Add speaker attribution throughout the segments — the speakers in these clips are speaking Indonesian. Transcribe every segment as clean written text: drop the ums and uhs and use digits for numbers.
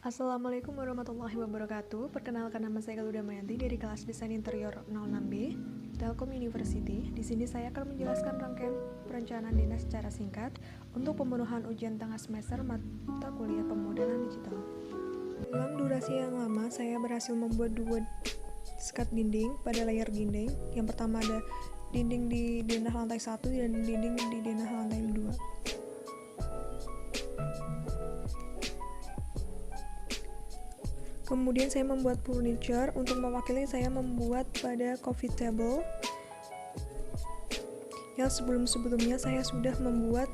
Speaker 1: Assalamualaikum warahmatullahi wabarakatuh. Perkenalkan, nama saya Galuda Mayanti dari kelas Desain Interior 06B Telkom University. Di sini saya akan menjelaskan rangkaian perencanaan dinas secara singkat untuk pemenuhan ujian tengah semester mata kuliah pemodelan digital. Dalam durasi yang lama, saya berhasil membuat dua skat dinding pada layer dinding. Yang pertama ada dinding di denah lantai 1 dan dinding di denah lantai 2. Kemudian saya membuat furniture. Untuk mewakili, saya membuat pada coffee table yang sebelum-sebelumnya saya sudah membuat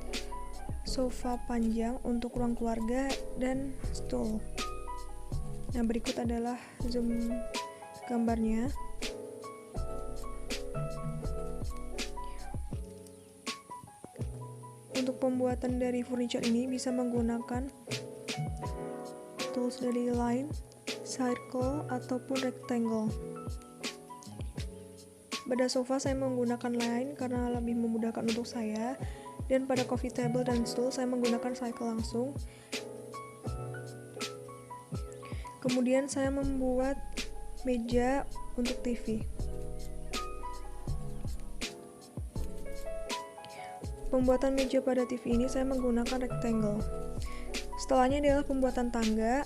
Speaker 1: sofa panjang untuk ruang keluarga dan stool. Nah, berikut adalah zoom gambarnya. Untuk pembuatan dari furniture ini bisa menggunakan tools dari line, circle, ataupun rectangle. Pada sofa saya menggunakan line karena lebih memudahkan untuk saya, dan pada coffee table dan stool saya menggunakan cycle langsung. Kemudian saya membuat meja untuk TV. Pembuatan meja pada TV ini saya menggunakan rectangle. Setelahnya adalah pembuatan tangga.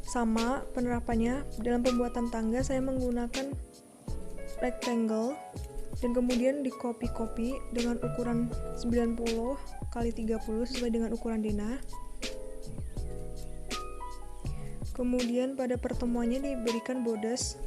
Speaker 1: Sama penerapannya, dalam pembuatan tangga saya menggunakan rectangle dan kemudian di copy dengan ukuran 90 x 30 sesuai dengan ukuran denah. Kemudian pada pertemuannya diberikan bodes.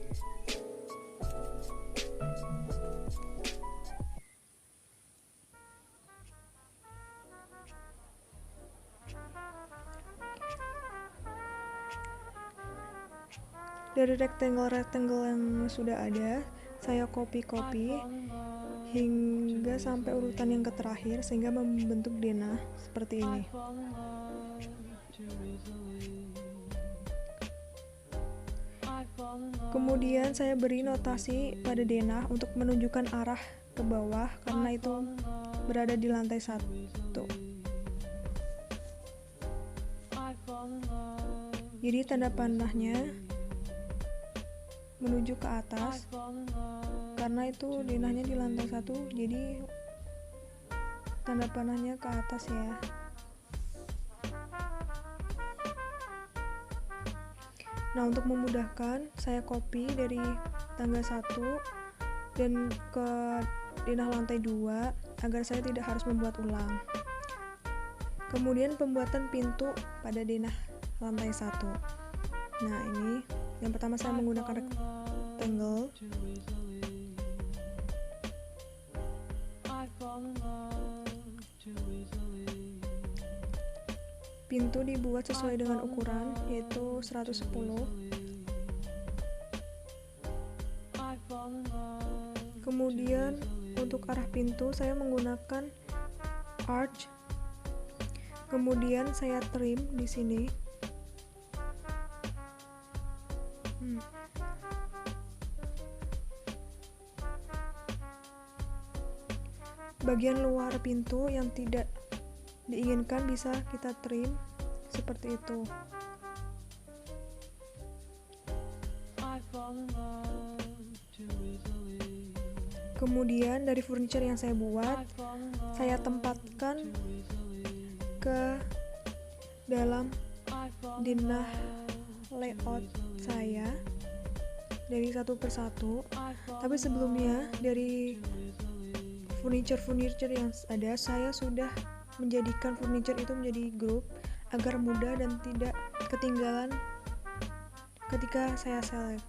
Speaker 1: Dari rectangle yang sudah ada, saya copy hingga sampai urutan yang terakhir sehingga membentuk denah seperti ini. Kemudian saya beri notasi pada denah untuk menunjukkan arah ke bawah karena itu berada di lantai 1. Jadi tanda panahnya menuju ke atas karena itu denahnya di lantai 1, jadi tanda panahnya ke atas ya. Nah, untuk memudahkan saya copy dari tangga 1 dan ke denah lantai 2 agar saya tidak harus membuat ulang. Kemudian pembuatan pintu pada denah lantai 1. Nah, ini yang pertama saya menggunakan rectangle. Pintu dibuat sesuai dengan ukuran, yaitu 110. Kemudian untuk arah pintu saya menggunakan arch. Kemudian saya trim di sini. Bagian luar pintu yang tidak diinginkan bisa kita trim seperti itu. Kemudian dari furniture yang saya buat, saya tempatkan ke dalam denah layout saya dari satu persatu. Tapi sebelumnya dari furniture yang ada, saya sudah menjadikan furniture itu menjadi grup agar mudah dan tidak ketinggalan ketika saya select.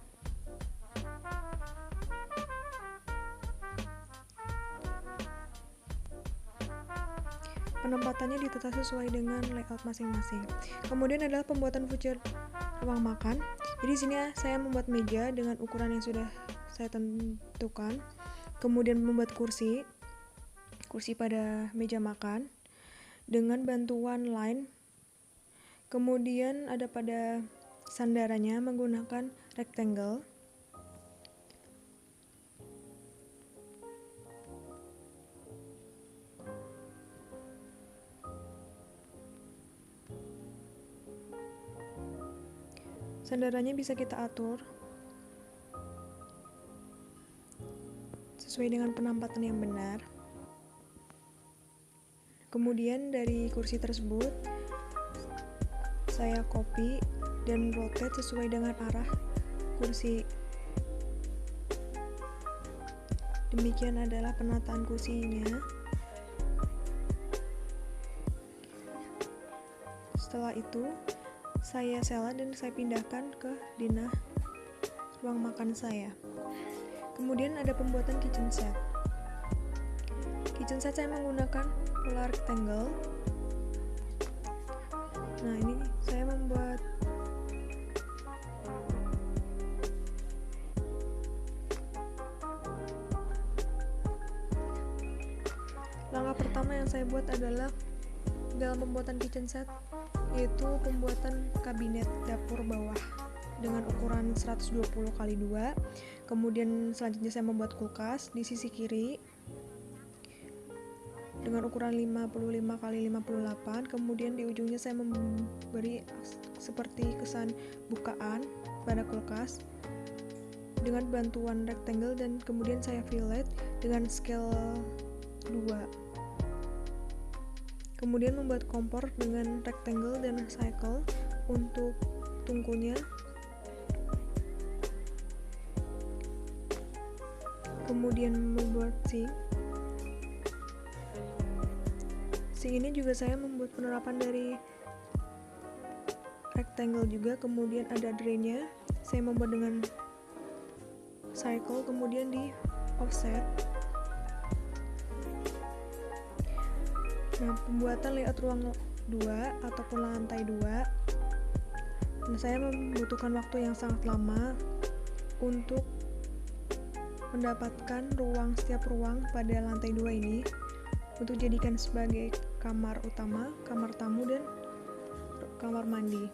Speaker 1: Penempatannya ditata sesuai dengan layout masing-masing. Kemudian adalah pembuatan voucher ruang makan. Jadi sini saya membuat meja dengan ukuran yang sudah saya tentukan. Kemudian membuat kursi pada meja makan dengan bantuan line. Kemudian ada pada sandarannya menggunakan rectangle. Sandarannya bisa kita atur sesuai dengan penempatan yang benar. Kemudian dari kursi tersebut saya copy dan rotate sesuai dengan arah kursi. Demikian adalah penataan kursinya. Setelah itu saya selat dan saya pindahkan ke denah ruang makan saya. Kemudian ada pembuatan kitchen set. Kitchen set saya menggunakan pola rectangle. Nah, ini saya membuat langkah pertama yang saya buat adalah dalam pembuatan kitchen set, yaitu pembuatan kabinet dapur bawah dengan ukuran 120x2. Kemudian selanjutnya saya membuat kulkas di sisi kiri dengan ukuran 55x58. Kemudian di ujungnya saya memberi seperti kesan bukaan pada kulkas dengan bantuan rectangle, dan kemudian saya fillet dengan scale 2. Kemudian membuat kompor dengan rectangle dan cycle untuk tungkunya. Kemudian membuat sink. Sink ini juga saya membuat penerapan dari rectangle juga. Kemudian ada drainnya, saya membuat dengan cycle, kemudian di offset. Nah, pembuatan layout ruang 2 ataupun lantai 2, nah, saya membutuhkan waktu yang sangat lama untuk mendapatkan setiap ruang pada lantai 2 ini untuk jadikan sebagai kamar utama, kamar tamu, dan kamar mandi.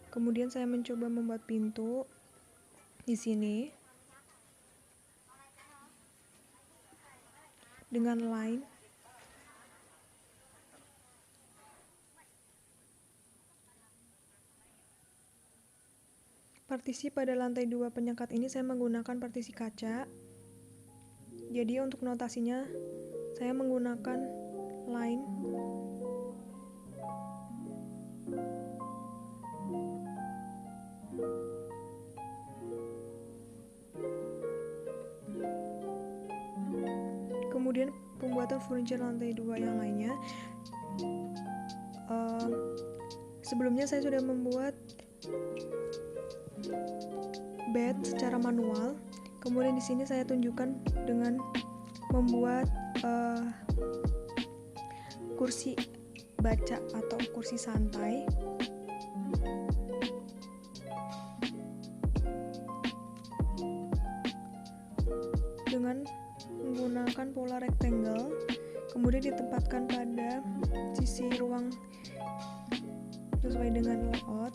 Speaker 1: Kemudian saya mencoba membuat pintu di sini dengan line. Partisi pada lantai 2 penyekat ini saya menggunakan partisi kaca. Jadi untuk notasinya saya menggunakan line. Kemudian pembuatan furniture lantai 2 yang lainnya. Sebelumnya saya sudah membuat bed secara manual. Kemudian di sini saya tunjukkan dengan membuat kursi baca atau kursi santai. Dengan menggunakan pola rectangle, kemudian ditempatkan pada sisi ruang sesuai dengan layout.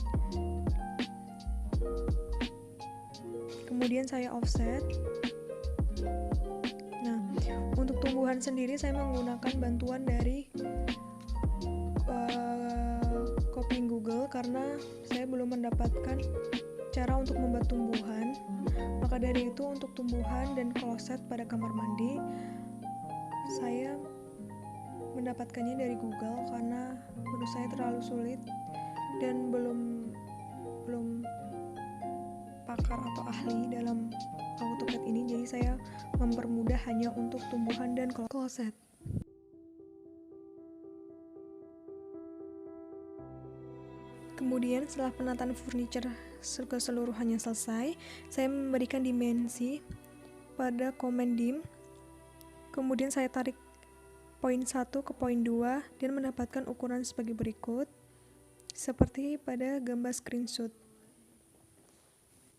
Speaker 1: Kemudian saya offset. Nah, untuk tumbuhan sendiri saya menggunakan bantuan dari copying Google karena saya belum mendapatkan cara untuk membuat tumbuhan. Maka dari itu untuk tumbuhan dan kloset pada kamar mandi saya mendapatkannya dari Google karena menurut saya terlalu sulit dan belum pakar atau ahli dalam AutoCAD ini, jadi saya mempermudah hanya untuk tumbuhan dan kloset. Kemudian setelah penataan furniture keseluruhannya selesai, saya memberikan dimensi pada command dim. Kemudian saya tarik poin 1 ke poin 2 dan mendapatkan ukuran sebagai berikut, seperti pada gambar screenshot.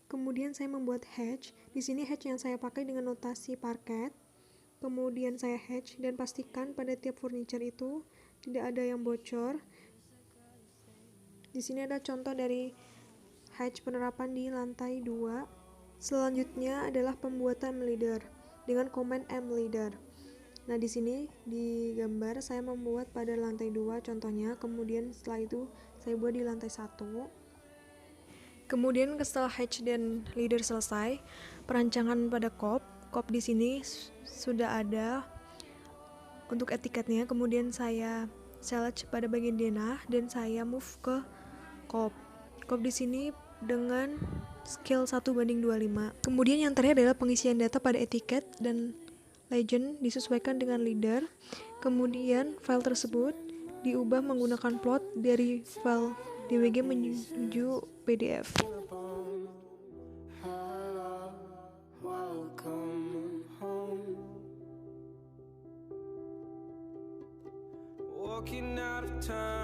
Speaker 1: Kemudian saya membuat hatch. Di sini hatch yang saya pakai dengan notasi parket. Kemudian saya hatch dan pastikan pada tiap furniture itu tidak ada yang bocor. Di sini ada contoh dari hatch penerapan di lantai 2. Selanjutnya adalah pembuatan leader dengan command M leader. Nah, di sini di gambar saya membuat pada lantai 2 contohnya, kemudian setelah itu saya buat di lantai 1. Kemudian setelah hatch dan leader selesai, perancangan pada kop di sini sudah ada untuk etiketnya. Kemudian saya select pada bagian denah dan saya move ke kop di sini dengan scale 1:25. Kemudian yang terakhir adalah pengisian data pada etiket dan legend disesuaikan dengan leader. Kemudian file tersebut diubah menggunakan plot dari file DWG menuju PDF.